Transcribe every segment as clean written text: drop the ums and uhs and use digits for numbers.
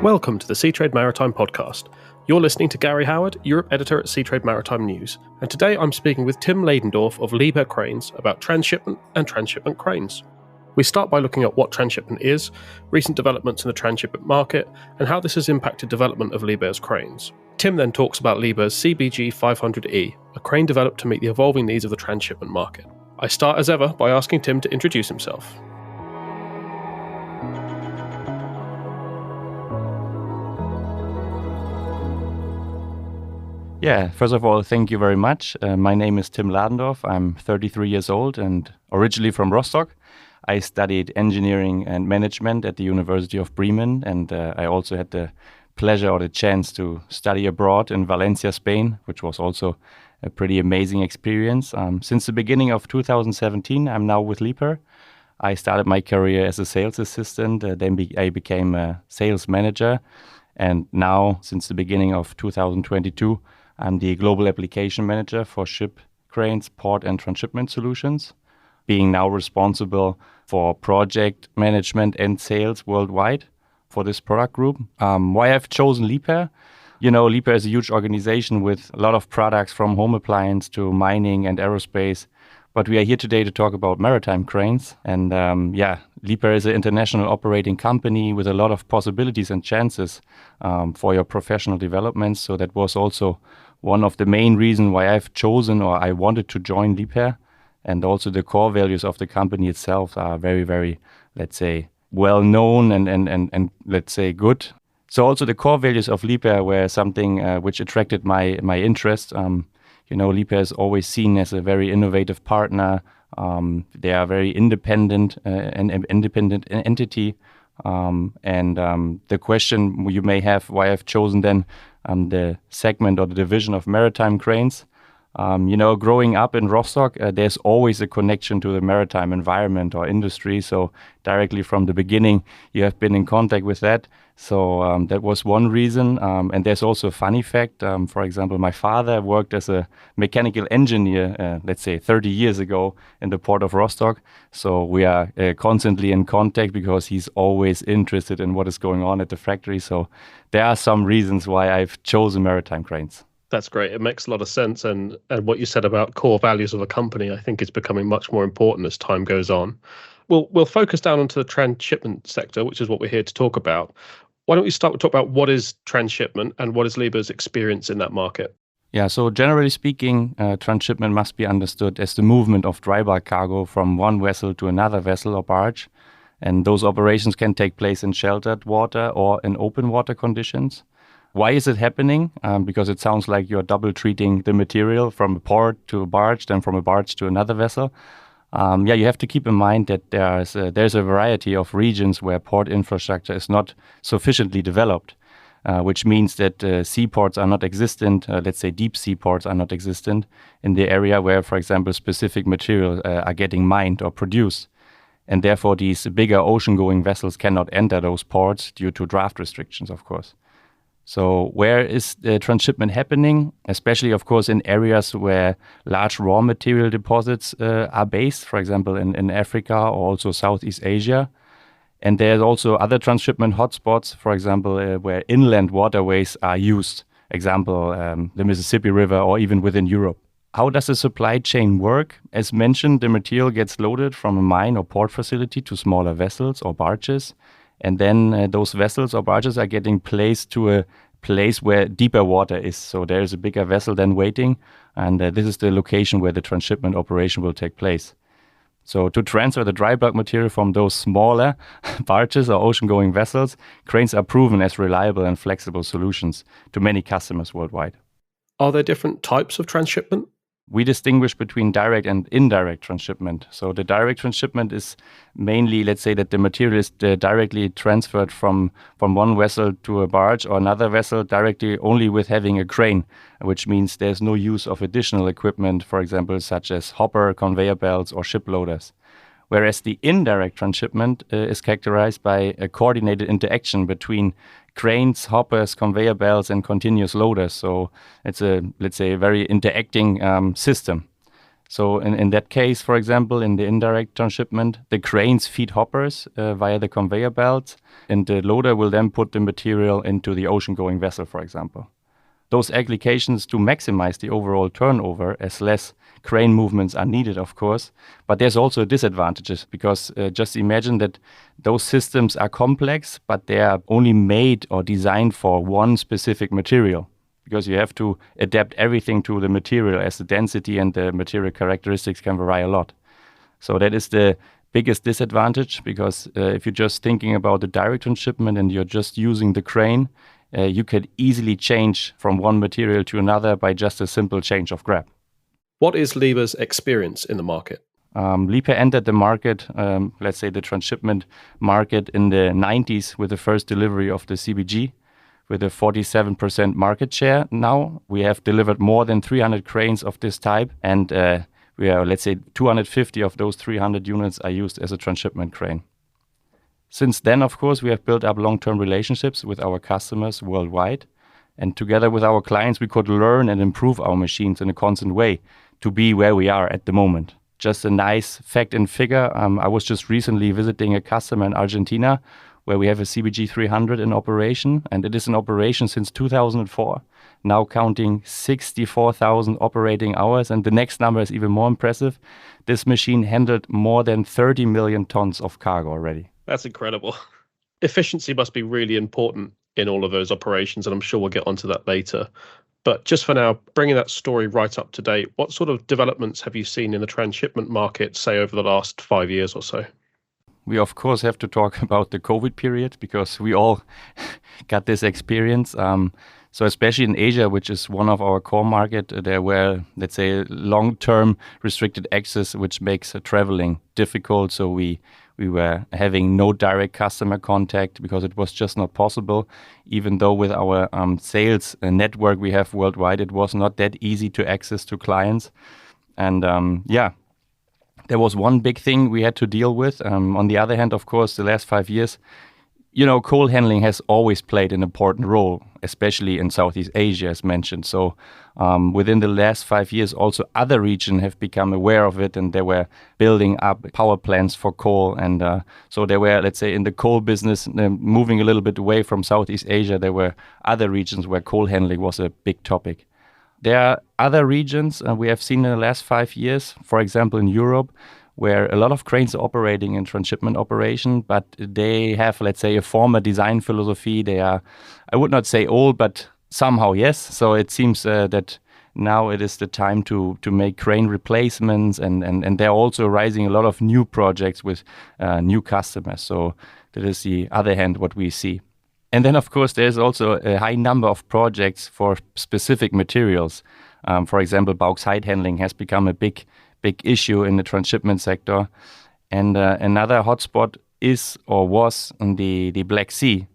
Welcome to the Seatrade Maritime Podcast. You're listening to Gary Howard, Europe editor at Seatrade Maritime News, and today I'm speaking with Tim Ladendorf of Liebherr Cranes about transshipment and transshipment cranes. We start by looking at what transshipment is, recent developments in the transshipment market, and how this has impacted development of Liebherr's cranes. Tim then talks about Liebherr's CBG 500E, a crane developed to meet the evolving needs of the transshipment market. I start as ever by asking Tim to introduce himself. Yeah, first of all, thank you very much. My name is Tim Ladendorf. I'm 33 years old and originally from Rostock. I studied engineering and management at the University of Bremen, and I also had the pleasure or the chance to study abroad in Valencia, Spain, which was also a pretty amazing experience. Since the beginning of 2017, I'm now with Liebherr. I started my career as a sales assistant, I became a sales manager, and now, since the beginning of 2022, I'm the Global Application Manager for ship, cranes, port and transshipment solutions, being now responsible for project management and sales worldwide for this product group. Why I've chosen Liebherr? You know, Liebherr is a huge organization with a lot of products from home appliance to mining and aerospace. But we are here today to talk about maritime cranes. And Liebherr is an international operating company with a lot of possibilities and chances for your professional development. So that was also one of the main reasons why I've chosen or I wanted to join Liebherr. And also the core values of the company itself are very, very, let's say, well known and let's say good. So also the core values of Liebherr were something which attracted my interest. Liebherr is always seen as a very innovative partner. They are very independent, an independent entity. The question you may have why I've chosen then the segment or the division of maritime cranes. Growing up in Rostock, there's always a connection to the maritime environment or industry. So directly from the beginning, you have been in contact with that. So that was one reason. And there's also a funny fact. For example, my father worked as a mechanical engineer, let's say 30 years ago in the port of Rostock. So we are constantly in contact because he's always interested in what is going on at the factory. So there are some reasons why I've chosen maritime cranes. That's great. It makes a lot of sense. And what you said about core values of a company, I think is becoming much more important as time goes on. We'll focus down onto the transshipment sector, which is what we're here to talk about. Why don't we start with talk about what is transshipment and what is Liebherr's experience in that market? Yeah, so generally speaking, transshipment must be understood as the movement of dry bulk cargo from one vessel to another vessel or barge. And those operations can take place in sheltered water or in open water conditions. Why is it happening? Because it sounds like you're double treating the material from a port to a barge, then from a barge to another vessel. You have to keep in mind that there's a variety of regions where port infrastructure is not sufficiently developed, which means that seaports are not existent, let's say deep seaports are not existent in the area where, for example, specific materials are getting mined or produced. And therefore, these bigger ocean-going vessels cannot enter those ports due to draft restrictions, of course. So where is the transshipment happening? Especially, of course, in areas where large raw material deposits are based, for example, in Africa or also Southeast Asia. And there's also other transshipment hotspots, for example, where inland waterways are used. Example, the Mississippi River or even within Europe. How does the supply chain work? As mentioned, the material gets loaded from a mine or port facility to smaller vessels or barges. And then those vessels or barges are getting placed to a place where deeper water is. So there is a bigger vessel then waiting. And this is the location where the transshipment operation will take place. So to transfer the dry bulk material from those smaller barges or ocean-going vessels, cranes are proven as reliable and flexible solutions to many customers worldwide. Are there different types of transshipment? We distinguish between direct and indirect transshipment. So the direct transshipment is mainly, let's say, that the material is directly transferred from one vessel to a barge or another vessel directly only with having a crane, which means there's no use of additional equipment, for example, such as hopper, conveyor belts, or ship loaders. Whereas the indirect transshipment is characterized by a coordinated interaction between cranes, hoppers, conveyor belts, and continuous loaders. So it's a, let's say, a very interacting system. So in that case, for example, in the indirect transshipment, the cranes feed hoppers via the conveyor belts, and the loader will then put the material into the ocean-going vessel, for example. Those applications to maximize the overall turnover as less crane movements are needed, of course. But there's also disadvantages because just imagine that those systems are complex, but they are only made or designed for one specific material, because you have to adapt everything to the material as the density and the material characteristics can vary a lot. So that is the biggest disadvantage, because if you're just thinking about the direct transshipment and you're just using the crane, you could easily change from one material to another by just a simple change of grab. What is Liebherr's experience in the market? Liebherr entered the market, let's say the transshipment market, in the 90s with the first delivery of the CBG, with a 47% market share. Now we have delivered more than 300 cranes of this type, and we are, let's say, 250 of those 300 units are used as a transshipment crane. Since then, of course, we have built up long-term relationships with our customers worldwide, and together with our clients, we could learn and improve our machines in a constant way to be where we are at the moment. Just a nice fact and figure, I was just recently visiting a customer in Argentina where we have a CBG 300 in operation, and it is in operation since 2004, now counting 64,000 operating hours, and the next number is even more impressive. This machine handled more than 30 million tons of cargo already. That's incredible. Efficiency must be really important in all of those operations, and I'm sure we'll get onto that later. But just for now, bringing that story right up to date, what sort of developments have you seen in the transshipment market, say, over the last 5 years or so? We, of course, have to talk about the COVID period because we all got this experience. So especially in Asia, which is one of our core market, there were, let's say, long-term restricted access, which makes traveling difficult. So we were having no direct customer contact because it was just not possible. Even though with our sales network we have worldwide, it was not that easy to access to clients. And there was one big thing we had to deal with. On the other hand, of course, the last 5 years, coal handling has always played an important role, especially in Southeast Asia, as mentioned. So within the last 5 years, also other regions have become aware of it, and they were building up power plants for coal. And so they were, let's say, in the coal business, moving a little bit away from Southeast Asia. There were other regions where coal handling was a big topic. There are other regions we have seen in the last 5 years, for example, in Europe, where a lot of cranes are operating in transshipment operation, but they have, let's say, a former design philosophy. They are, I would not say old, but somehow yes. So it seems that now it is the time to make crane replacements, and there are also rising a lot of new projects with new customers. So that is the other hand what we see. And then, of course, there's also a high number of projects for specific materials. For example, bauxite handling has become a big issue in the transshipment sector. And another hotspot is or was in the Black Sea,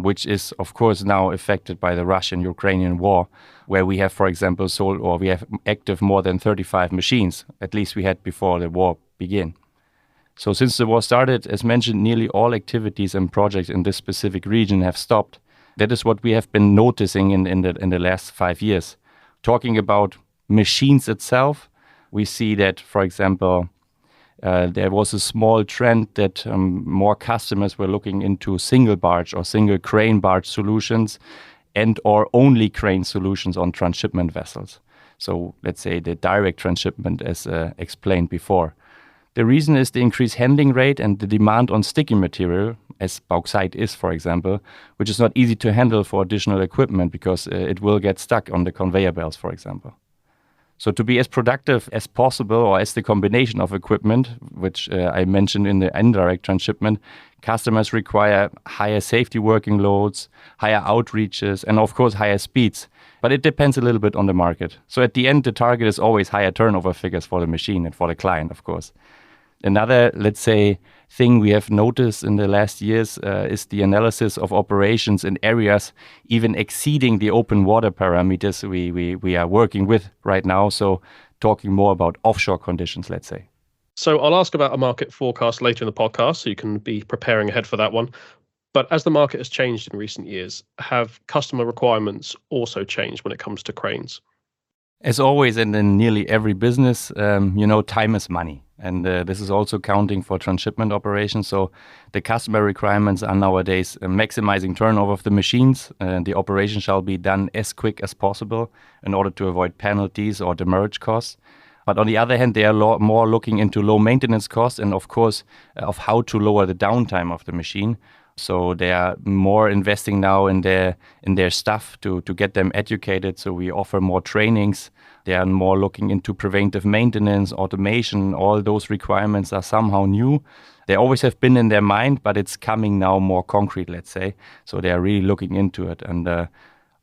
which is, of course, now affected by the Russian-Ukrainian war, where we have, for example, sold or we have active more than 35 machines, at least we had before the war began. So since the war started, as mentioned, nearly all activities and projects in this specific region have stopped. That is what we have been noticing in the last 5 years. Talking about machines itself, we see that, for example, there was a small trend that more customers were looking into single barge or single crane barge solutions and or only crane solutions on transshipment vessels. So let's say the direct transshipment as explained before. The reason is the increased handling rate and the demand on sticky material, as bauxite is, for example, which is not easy to handle for additional equipment because it will get stuck on the conveyor belts, for example. So to be as productive as possible, or as the combination of equipment, which I mentioned in the indirect transshipment, customers require higher safety working loads, higher outreaches, and of course higher speeds. But it depends a little bit on the market. So at the end, the target is always higher turnover figures for the machine and for the client, of course. Another, let's say, thing we have noticed in the last years is the analysis of operations in areas even exceeding the open water parameters we are working with right now. So talking more about offshore conditions, let's say. So I'll ask about a market forecast later in the podcast, so you can be preparing ahead for that one. But as the market has changed in recent years, have customer requirements also changed when it comes to cranes? As always, and in nearly every business, time is money. And this is also counting for transshipment operations. So the customer requirements are nowadays maximizing turnover of the machines. The operation shall be done as quick as possible in order to avoid penalties or demurrage costs. But on the other hand, they are more looking into low maintenance costs and, of course, of how to lower the downtime of the machine. So they are more investing now in their staff to get them educated. So we offer more trainings. They are more looking into preventive maintenance, automation. All those requirements are somehow new. They always have been in their mind, but it's coming now more concrete, let's say. So they are really looking into it. And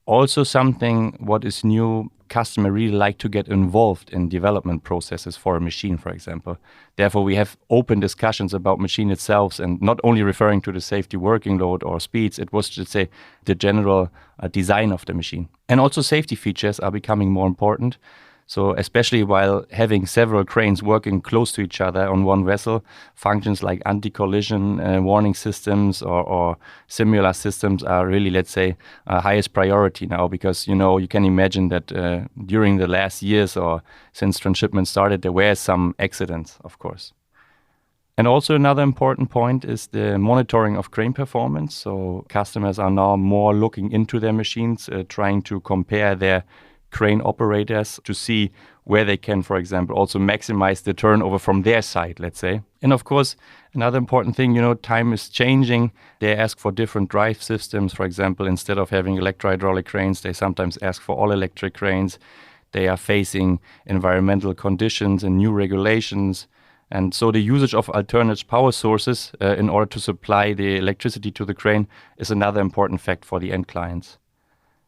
also something what is new, customer really like to get involved in development processes for a machine, for example. Therefore, we have open discussions about machine itself and not only referring to the safety working load or speeds, it was, let's say, the general design of the machine. And also safety features are becoming more important. So especially while having several cranes working close to each other on one vessel, functions like anti-collision warning systems or similar systems are really, let's say, highest priority now because, you can imagine that during the last years or since transshipment started, there were some accidents, of course. And also another important point is the monitoring of crane performance. So customers are now more looking into their machines, trying to compare their crane operators to see where they can, for example, also maximize the turnover from their side, let's say. And of course, another important thing, time is changing. They ask for different drive systems. For example, instead of having electro-hydraulic cranes, they sometimes ask for all electric cranes. They are facing environmental conditions and new regulations. And so the usage of alternate power sources in order to supply the electricity to the crane is another important fact for the end clients.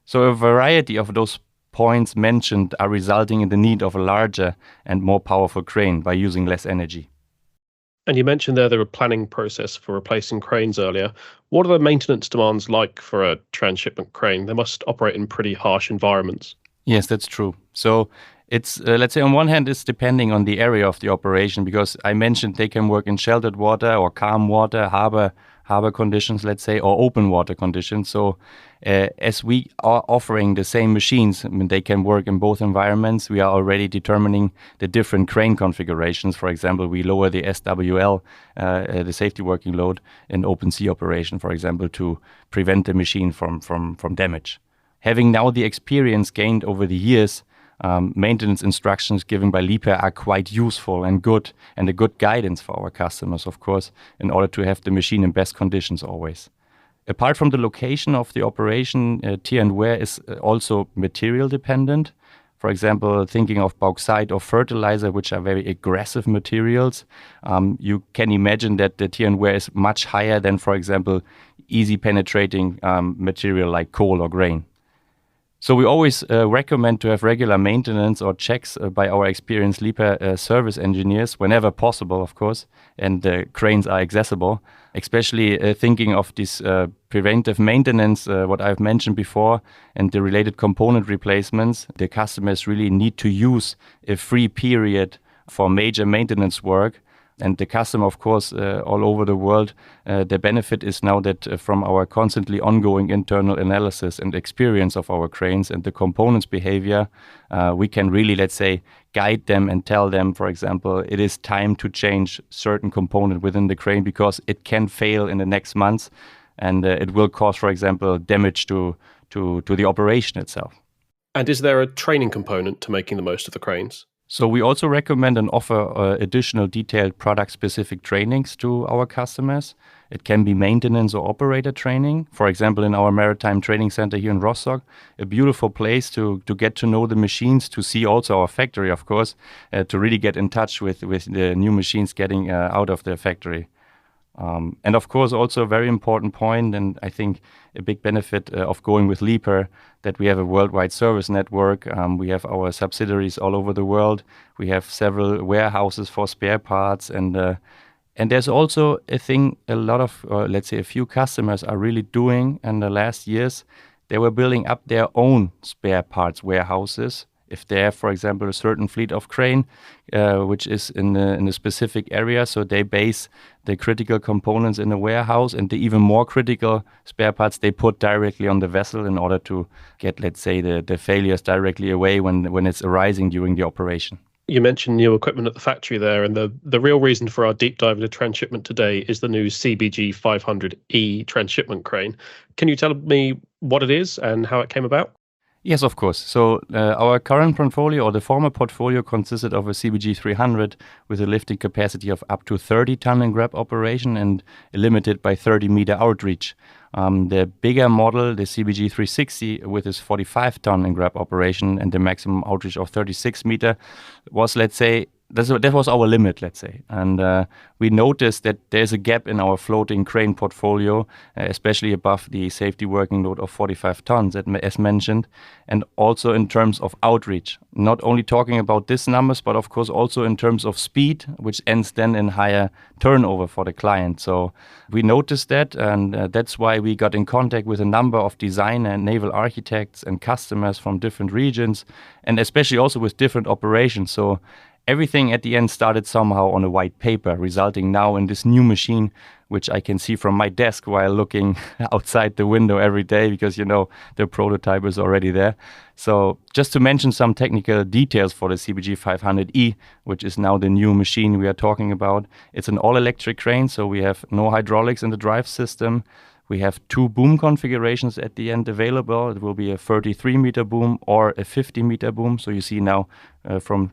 So a variety of those points mentioned are resulting in the need of a larger and more powerful crane by using less energy. And you mentioned there the planning process for replacing cranes earlier. What are the maintenance demands like for a transshipment crane? They must operate in pretty harsh environments. Yes, that's true. So it's, let's say on one hand, it's depending on the area of the operation because I mentioned they can work in sheltered water or calm water, harbor conditions, let's say, or open water conditions. So as we are offering the same machines, they can work in both environments. We are already determining the different crane configurations. For example, we lower the SWL, the safety working load, in open sea operation, for example, to prevent the machine from damage. Having now the experience gained over the years, maintenance instructions given by Liebherr are quite useful and good, and a good guidance for our customers, of course, in order to have the machine in best conditions always. Apart from the location of the operation, tear and wear is also material dependent. For example, thinking of bauxite or fertilizer, which are very aggressive materials, you can imagine that the tear and wear is much higher than, for example, easy penetrating material like coal or grain. So we always recommend to have regular maintenance or checks by our experienced Liebherr service engineers whenever possible, of course, and the cranes are accessible, especially thinking of this preventive maintenance, what I've mentioned before, and the related component replacements. The customers really need to use a free period for major maintenance work. And the customer, of course, all over the world, the benefit is now that from our constantly ongoing internal analysis and experience of our cranes and the components behavior, we can really, let's say, guide them and tell them, for example, it is time to change certain component within the crane because it can fail in the next months and it will cause, for example, damage to the operation itself. And is there a training component to making the most of the cranes? So we also recommend and offer additional detailed product-specific trainings to our customers. It can be maintenance or operator training. For example, in our Maritime Training Center here in Rostock, a beautiful place to get to know the machines, to see also our factory, of course, to really get in touch with the new machines getting out of the factory. And of course, also a very important point, and I think a big benefit of going with Liebherr, that we have a worldwide service network. We have our subsidiaries all over the world. We have several warehouses for spare parts. And there's also a thing a lot of, let's say a few customers are really doing in the last years. They were building up their own spare parts warehouses if they have, for example, a certain fleet of crane, which is in a specific area, so they base the critical components in a warehouse, and the even more critical spare parts they put directly on the vessel in order to get, let's say, the failures directly away when it's arising during the operation. You mentioned new equipment at the factory there, and the real reason for our deep dive into transshipment today is the new CBG 500E transshipment crane. Can you tell me what it is and how it came about? Yes, of course. So our current portfolio, or the former portfolio, consisted of a CBG 300 with a lifting capacity of up to 30 ton in grab operation and limited by 30 meter outreach. The bigger model, the CBG 360, with its 45 ton in grab operation and the maximum outreach of 36 meter, was, let's say, that was our limit, let's say. And we noticed that there's a gap in our floating crane portfolio, especially above the safety working load of 45 tons, as mentioned, and also in terms of outreach. Not only talking about these numbers, but of course also in terms of speed, which ends then in higher turnover for the client. So we noticed that, and that's why we got in contact with a number of designer and naval architects and customers from different regions, and especially also with different operations. So everything at the end started somehow on a white paper, resulting now in this new machine, which I can see from my desk while looking outside the window every day, because, the prototype is already there. So just to mention some technical details for the CBG 500E, which is now the new machine we are talking about. It's an all-electric crane, so we have no hydraulics in the drive system. We have two boom configurations at the end available. It will be a 33-meter boom or a 50-meter boom. So you see now,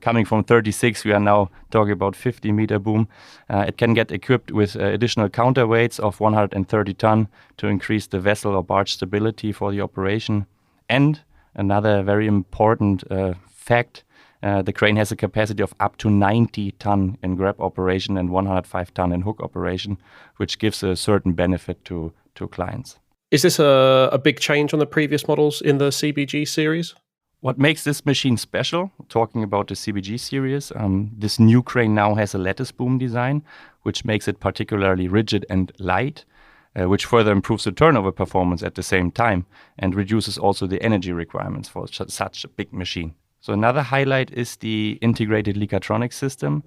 coming from 36, we are now talking about 50-meter boom. It can get equipped with additional counterweights of 130 ton to increase the vessel or barge stability for the operation. And another very important fact, the crane has a capacity of up to 90 ton in grab operation and 105 ton in hook operation, which gives a certain benefit to clients. Is this a big change on the previous models in the CBG series? What makes this machine special, talking about the CBG series, this new crane now has a lattice boom design, which makes it particularly rigid and light, which further improves the turnover performance at the same time and reduces also the energy requirements for such a big machine. So another highlight is the integrated Liebherr system,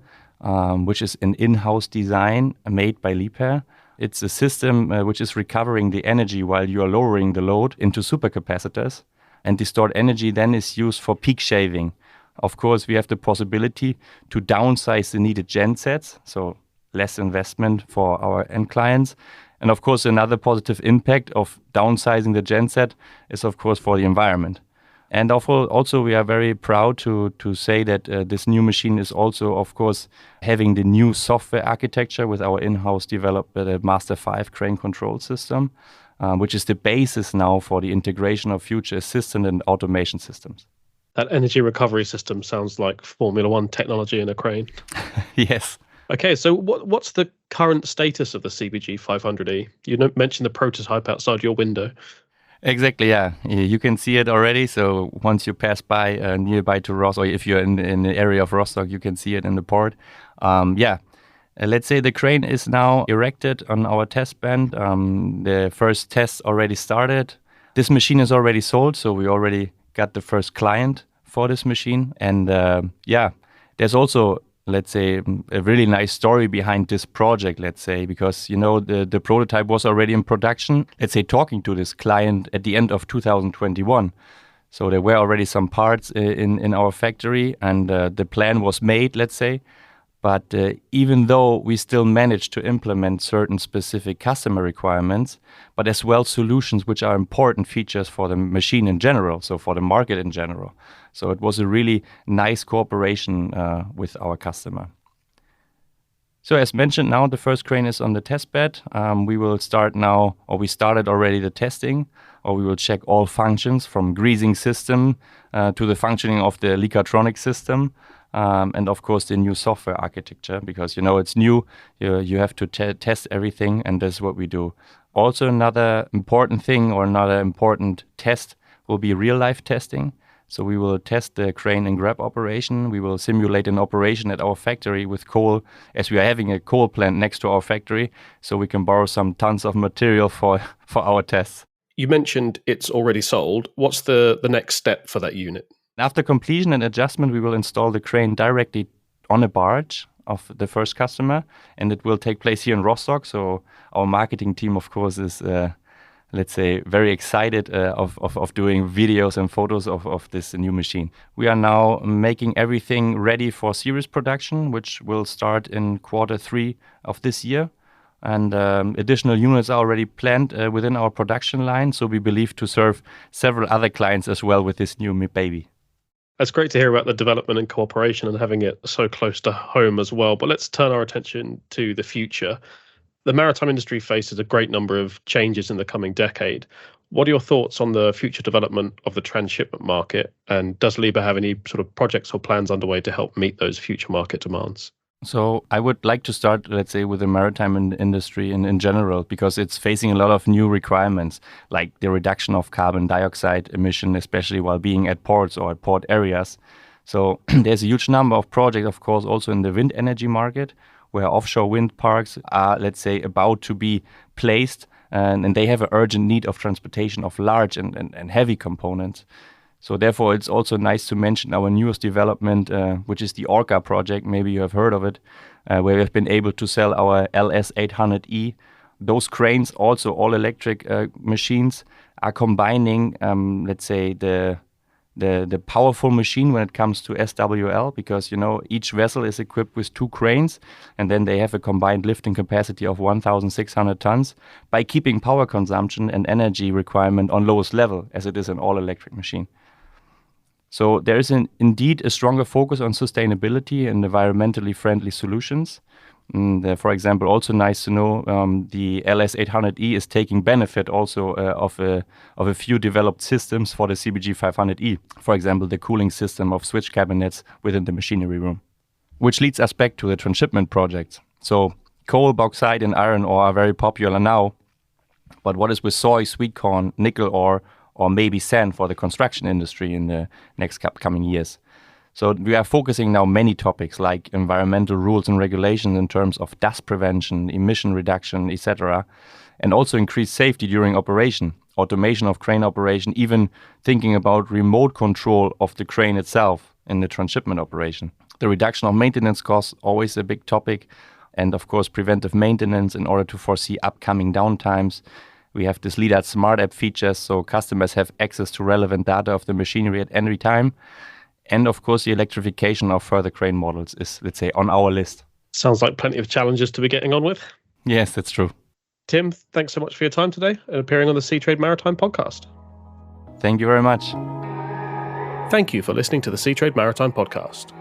which is an in-house design made by Liebherr. It's a system which is recovering the energy while you are lowering the load into supercapacitors. And the stored energy then is used for peak shaving. Of course, we have the possibility to downsize the needed gensets, so less investment for our end clients. And of course, another positive impact of downsizing the genset is, of course, for the environment. And also, we are very proud to say that this new machine is also, of course, having the new software architecture with our in-house developed Master 5 crane control system, which is the basis now for the integration of future assistant and automation systems. That energy recovery system sounds like Formula One technology in a crane. Yes. Okay, so what's the current status of the CBG 500E? You mentioned the prototype outside your window. Exactly, yeah. You can see it already. So once you pass by nearby to Rostock, or if you're in the area of Rostock, you can see it in the port. Let's say the crane is now erected on our test band. The first tests already started. This machine is already sold, so we already got the first client for this machine. And there's also, let's say, a really nice story behind this project, let's say, because, the prototype was already in production, let's say, talking to this client at the end of 2021. So there were already some parts in our factory, and the plan was made, let's say. But even though we still managed to implement certain specific customer requirements, but as well solutions which are important features for the machine in general, so for the market in general. So it was a really nice cooperation with our customer. So as mentioned, now the first crane is on the test bed. We will start now, or we started already the testing, or we will check all functions from greasing system to the functioning of the Liebherr system. And of course the new software architecture, because it's new, you have to test everything, and that's what we do. Also another important thing, or another important test, will be real life testing. So we will test the crane and grab operation. We will simulate an operation at our factory with coal, as we are having a coal plant next to our factory, so we can borrow some tons of material for our tests. You mentioned it's already sold. What's the next step for that unit? After completion and adjustment, we will install the crane directly on a barge of the first customer, and it will take place here in Rostock. So our marketing team, of course, is let's say, very excited of doing videos and photos of this new machine. We are now making everything ready for series production, which will start in Q3 of this year. And additional units are already planned within our production line. So we believe to serve several other clients as well with this new baby. It's great to hear about the development and cooperation and having it so close to home as well. But let's turn our attention to the future. The maritime industry faces a great number of changes in the coming decade. What are your thoughts on the future development of the transshipment market? And does Liebherr have any sort of projects or plans underway to help meet those future market demands? So I would like to start, let's say, with the maritime industry in general, because it's facing a lot of new requirements, like the reduction of carbon dioxide emission, especially while being at ports or at port areas. So there's a huge number of projects, of course, also in the wind energy market, where offshore wind parks are, let's say, about to be placed, and they have an urgent need of transportation of large and heavy components. So therefore, it's also nice to mention our newest development, which is the Orca project. Maybe you have heard of it, where we have been able to sell our LS800E. Those cranes, also all electric machines, are combining, let's say, the powerful machine when it comes to SWL, because, you know, each vessel is equipped with 2 cranes, and then they have a combined lifting capacity of 1,600 tons by keeping power consumption and energy requirement on lowest level, as it is an all-electric machine. So there is indeed a stronger focus on sustainability and environmentally friendly solutions. And, for example, also nice to know the LS800E is taking benefit also of a few developed systems for the CBG 500E. For example, the cooling system of switch cabinets within the machinery room. Which leads us back to the transshipment projects. So coal, bauxite and iron ore are very popular now. But what is with soy, sweet corn, nickel ore, or maybe sand for the construction industry in the next coming years? So we are focusing now many topics like environmental rules and regulations in terms of dust prevention, emission reduction, etc. And also increased safety during operation, automation of crane operation, even thinking about remote control of the crane itself in the transshipment operation. The reduction of maintenance costs, always a big topic. And of course, preventive maintenance in order to foresee upcoming downtimes. We have this LIDAR Smart App features, so customers have access to relevant data of the machinery at any time. And of course, the electrification of further crane models is, let's say, on our list. Sounds like plenty of challenges to be getting on with. Yes, that's true. Tim, thanks so much for your time today and appearing on the Seatrade Maritime Podcast. Thank you very much. Thank you for listening to the Seatrade Maritime Podcast.